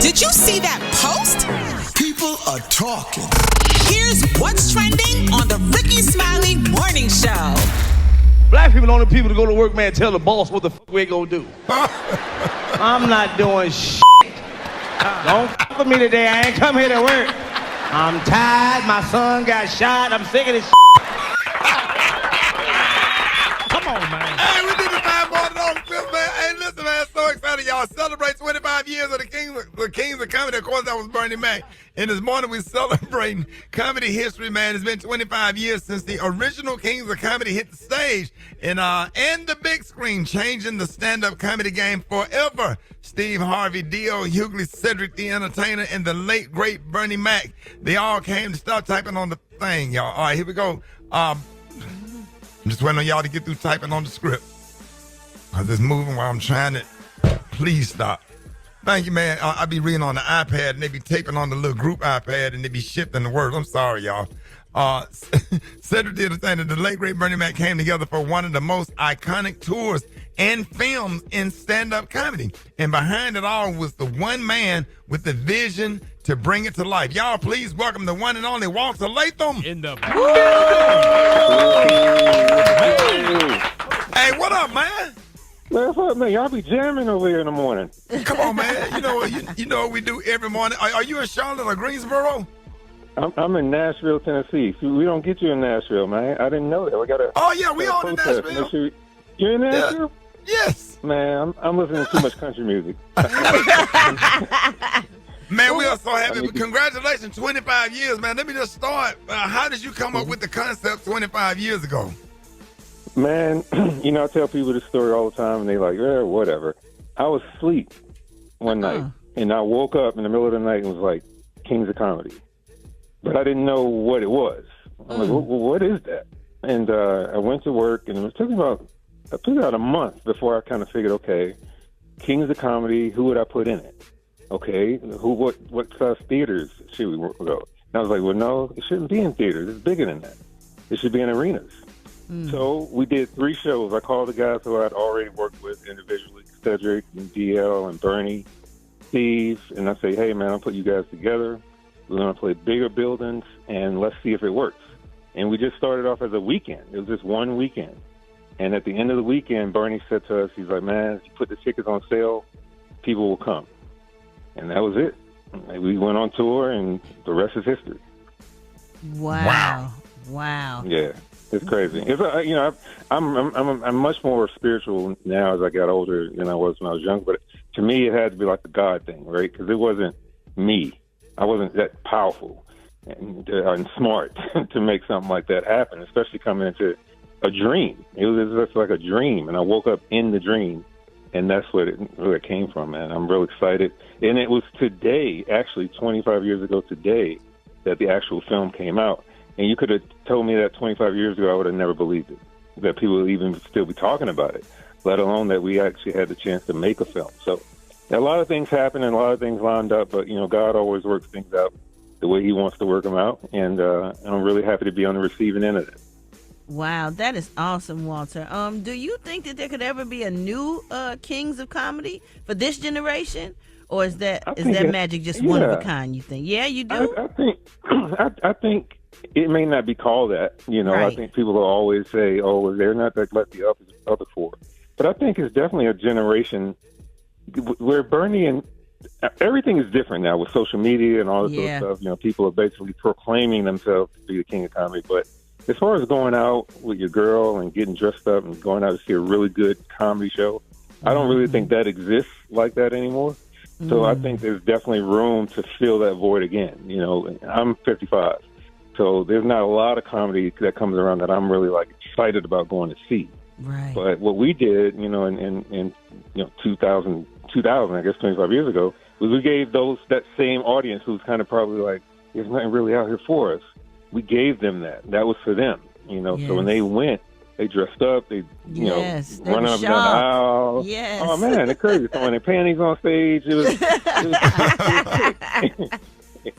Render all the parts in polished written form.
Did you see that post? People are talking. Here's what's trending on the Rickey Smiley Morning Show. Black people are the only people to go to work, man, tell the boss what the fuck we gonna do. I'm not doing shit. Don't fuck with me today. I ain't come here to work. I'm tired. My son got shot. I'm sick of this shit. Come on, man. Hey, we did the 5 morning on the fifth, man. Hey, listen, man, so excited, y'all. Celebrate 25 years of the Kings of Comedy. Of course, that was Bernie Mac. And this morning, we're celebrating comedy history, man. It's been 25 years since the original Kings of Comedy hit the stage and the big screen, changing the stand-up comedy game forever. Steve Harvey, D.O. Hughley, Cedric the Entertainer, and the late, great Bernie Mac. They all came to start typing on the thing, y'all. All right, here we go. I'm just waiting on y'all to get through typing on the script. Because it's moving while I'm trying to. Please stop. Thank you, man. I be reading on the iPad, and they be taping on the little group iPad, and they be shifting the words. I'm sorry, y'all. Cedric the Entertainer, the late, great Bernie Mac came together for one of the most iconic tours and films in stand-up comedy. And behind it all was the one man with the vision to bring it to life. Y'all, please welcome the one and only Walter Latham. In the Hey, what up, man? Man, what's up, man? Y'all be jamming over here in the morning. Come on, man. You know what we do every morning. Are you in Charlotte or Greensboro? I'm in Nashville, Tennessee. See, we don't get you in Nashville, man. I didn't know that. We gotta. Oh yeah, we on in Nashville. Sure you in Nashville? Yeah. Yes. Man, I'm listening to too much country music. Man, we are so happy. Congratulations, 25 years, man. Let me just start. How did you come up with the concept 25 years ago? Man, I tell people this story all the time, and they like, yeah, whatever. I was asleep one night, and I woke up in the middle of the night and was like, Kings of Comedy. But I didn't know what it was. I'm like, what is that? And I went to work, and it took about a month before I kind of figured, okay, Kings of Comedy, who would I put in it? Okay, what size theaters should we go? And I was like, well, no, it shouldn't be in theaters. It's bigger than that. It should be in arenas. So we did 3 shows. I called the guys who I'd already worked with individually, Cedric and DL and Bernie, Steve, and I say, hey, man, I'll put you guys together. We're going to play bigger buildings, and let's see if it works. And we just started off as a weekend. It was just one weekend. And at the end of the weekend, Bernie said to us, he's like, man, if you put the tickets on sale, people will come. And that was it. And we went on tour, and the rest is history. Wow. Yeah. It's crazy. It's I'm much more spiritual now as I got older than I was when I was young. But to me, it had to be like the God thing, right? Because it wasn't me. I wasn't that powerful and smart to make something like that happen, especially coming into a dream. It was just like a dream, and I woke up in the dream, and that's where it came from, man. I'm real excited. And it was today, actually 25 years ago today, that the actual film came out. And you could have told me that 25 years ago, I would have never believed it, that people would even still be talking about it, let alone that we actually had the chance to make a film. So a lot of things happened and a lot of things lined up, but, God always works things out the way he wants to work them out. And I'm really happy to be on the receiving end of it. Wow, that is awesome, Walter. Do you think that there could ever be a new Kings of Comedy for this generation? Or is that magic just one of a kind, you think? Yeah, you do? I think it may not be called that. Right. I think people will always say, oh, they're not like the other 4. But I think it's definitely a generation where Bernie and everything is different now with social media and all this sort of stuff. People are basically proclaiming themselves to be the king of comedy. But as far as going out with your girl and getting dressed up and going out to see a really good comedy show, I don't really think that exists like that anymore. So I think there's definitely room to fill that void again. I'm 55. So there's not a lot of comedy that comes around that I'm really excited about going to see. Right. But what we did, in 2000, I guess 25 years ago, was we gave that same audience who's kind of probably like, there's nothing really out here for us. We gave them that. That was for them. So when they went, they dressed up, they run up and down the aisle. Yes. Oh man, they're crazy. Throwing their panties on stage. It was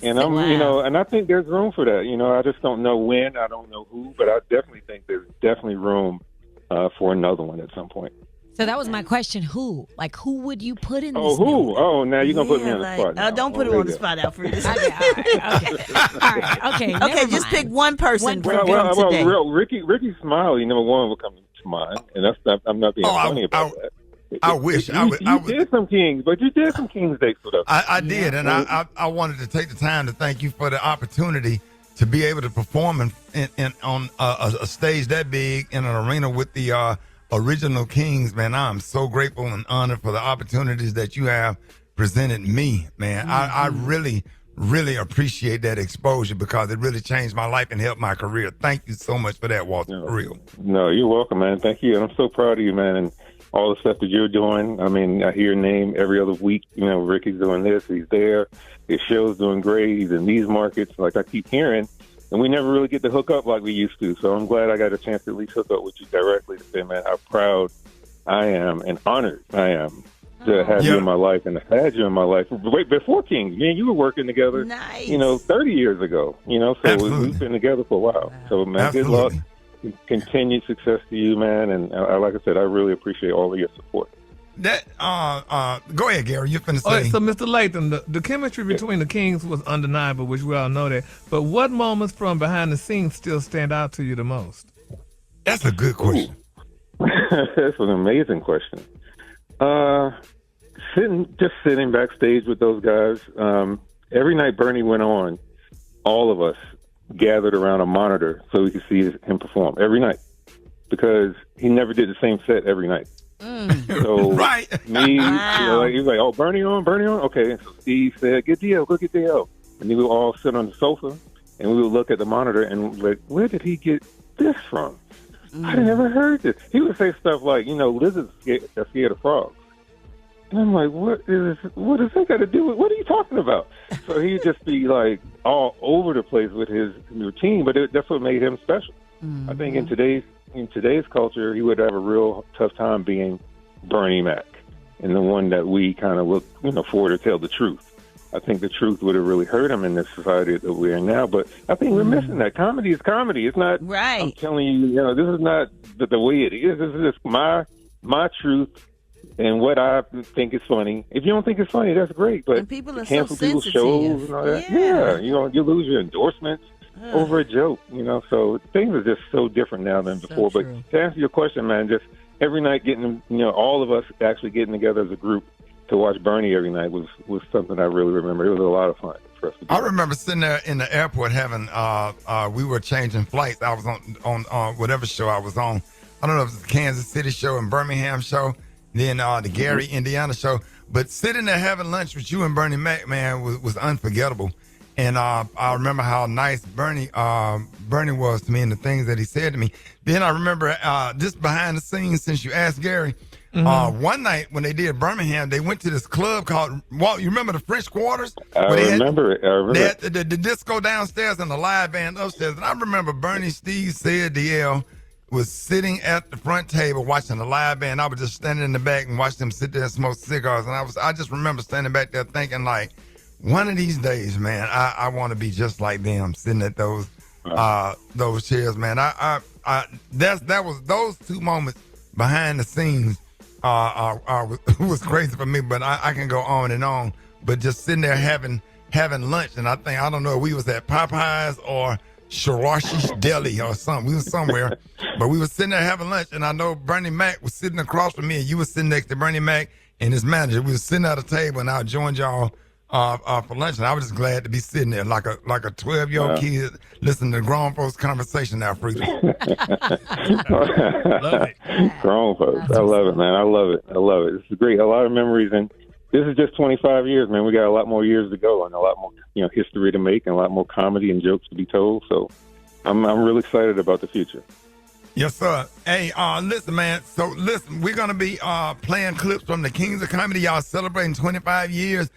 And and I think there's room for that. I just don't know when, I don't know who, but I definitely think there's definitely room for another one at some point. So that was my question. Who? Like, who would you put in this? Oh, who? Oh, now you're going to put me on the spot. Don't put him on the spot, Alfred. Okay, all right. Okay, just pick one person from today. Rickey Smiley, number one, will come to mind. And I'm not being funny about that. I wish. You did some Kings, but you did some Kings dates with us. I did, and I wanted to take the time to thank you for the opportunity to be able to perform on a stage that big in an arena with the original Kings, man. I'm so grateful and honored for the opportunities that you have presented me, man. I really, really appreciate that exposure because it really changed my life and helped my career. Thank you so much for that, Walter, for real. No, you're welcome, man. Thank you. And I'm so proud of you, man, and all the stuff that you're doing. I mean, I hear your name every other week. You know, Rickey's doing this, he's there. His show's doing great. He's in these markets, like I keep hearing. And we never really get to hook up like we used to. So I'm glad I got a chance to at least hook up with you directly to say, man, how proud I am and honored I am to have you in my life and have had you in my life. Wait, before King, me and you were working together, 30 years ago, so we've been together for a while. So, man, good luck. Continued success to you, man. And like I said, I really appreciate all of your support. That go ahead, Gary. You're finna say. All right, so Mr. Latham, the chemistry between the Kings was undeniable, which we all know that. But what moments from behind the scenes still stand out to you the most? That's a good question. That's an amazing question. Sitting backstage with those guys. Every night Bernie went on, all of us gathered around a monitor so we could see him perform every night because he never did the same set every night. So right. Me, he was like, oh, Bernie on. Okay, so Steve said, good deal. And then we would all sit on the sofa and we would look at the monitor and like, where did he get this from? I never heard this. He would say stuff like, lizards are scared of frogs. And I'm like, what is that got to do with, what are you talking about? So he'd just be like all over the place with his routine, but that's what made him special. I think in today's culture, he would have a real tough time being Bernie Mac and the one that we kind of look, for to tell the truth. I think the truth would have really hurt him in this society that we're in now, but I think we're missing that. Comedy is comedy. It's not, right. I'm telling you, this is not the way it is. This is just my truth and what I think is funny. If you don't think it's funny, that's great, but and people are cancel so people's shows and all that. Yeah. You lose your endorsements over a joke, so things are just so different now than before. True. But to answer your question, man, just every night getting, all of us actually getting together as a group to watch Bernie every night was something I really remember. It was a lot of fun for us to do. I remember sitting there in the airport having, we were changing flights. I was on whatever show I was on. I don't know if it was the Kansas City show and Birmingham show, then the Gary, Indiana show. But sitting there having lunch with you and Bernie Mac, man, was unforgettable. And I remember how nice Bernie was to me and the things that he said to me. Then I remember just behind the scenes, since you asked Gary, one night when they did Birmingham, they went to this club called, Walt, you remember the French Quarters? I remember it. They had the disco downstairs and the live band upstairs. And I remember Bernie, Steve, Sid, DL was sitting at the front table watching the live band. I was just standing in the back and watched them sit there and smoke cigars. And I just remember standing back there thinking, like, one of these days, man, I want to be just like them, sitting at those chairs, man. That was those two moments behind the scenes was crazy for me. But I can go on and on. But just sitting there having lunch, and I don't know if we was at Popeyes or Sharashi's Deli or something. We was somewhere, but we was sitting there having lunch, and I know Bernie Mac was sitting across from me, and you was sitting next to Bernie Mac and his manager. We was sitting at a table, and I joined y'all for lunch, and I was just glad to be sitting there like a 12-year-old kid listening to grown folks' conversation now, Freaky. Love it. Grown folks. I love it, man. I love it. This is great. A lot of memories, and this is just 25 years, man. We got a lot more years to go and a lot more, history to make and a lot more comedy and jokes to be told. So I'm really excited about the future. Yes, sir. Hey, listen, man. So, listen, we're going to be playing clips from the Kings of Comedy. Y'all celebrating 25 years.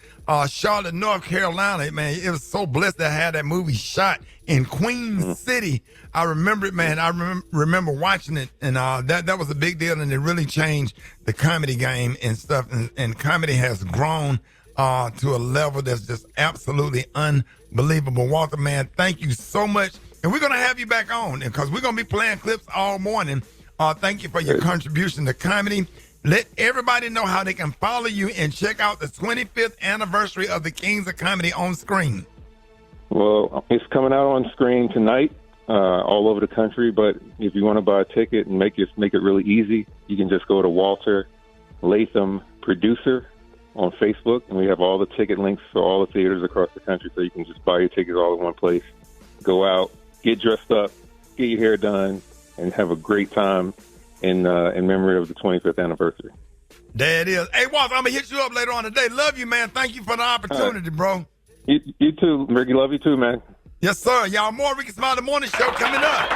Charlotte, North Carolina, man. It was so blessed to have that movie shot in Queens City. I remember it, man. I remember watching it, and that was a big deal, and it really changed the comedy game and stuff. And comedy has grown to a level that's just absolutely unbelievable. Walter, man, thank you so much. And we're going to have you back on because we're going to be playing clips all morning. Thank you for your contribution to comedy. let everybody know how they can follow you and check out the 25th anniversary of the Kings of Comedy on screen. Well, it's coming out on screen tonight, all over the country. But if you want to buy a ticket and make it really easy, you can just go to Walter Latham Producer on Facebook, and we have all the ticket links for all the theaters across the country, so you can just buy your tickets all in one place. Go out, get dressed up, get your hair done, and have a great time in memory of the 25th anniversary. There it is. Hey, Walter, I'm going to hit you up later on today. Love you, man. Thank you for the opportunity, bro. You too, Ricky. Love you too, man. Yes, sir. Y'all, more Rickey Smiley Morning Show coming up.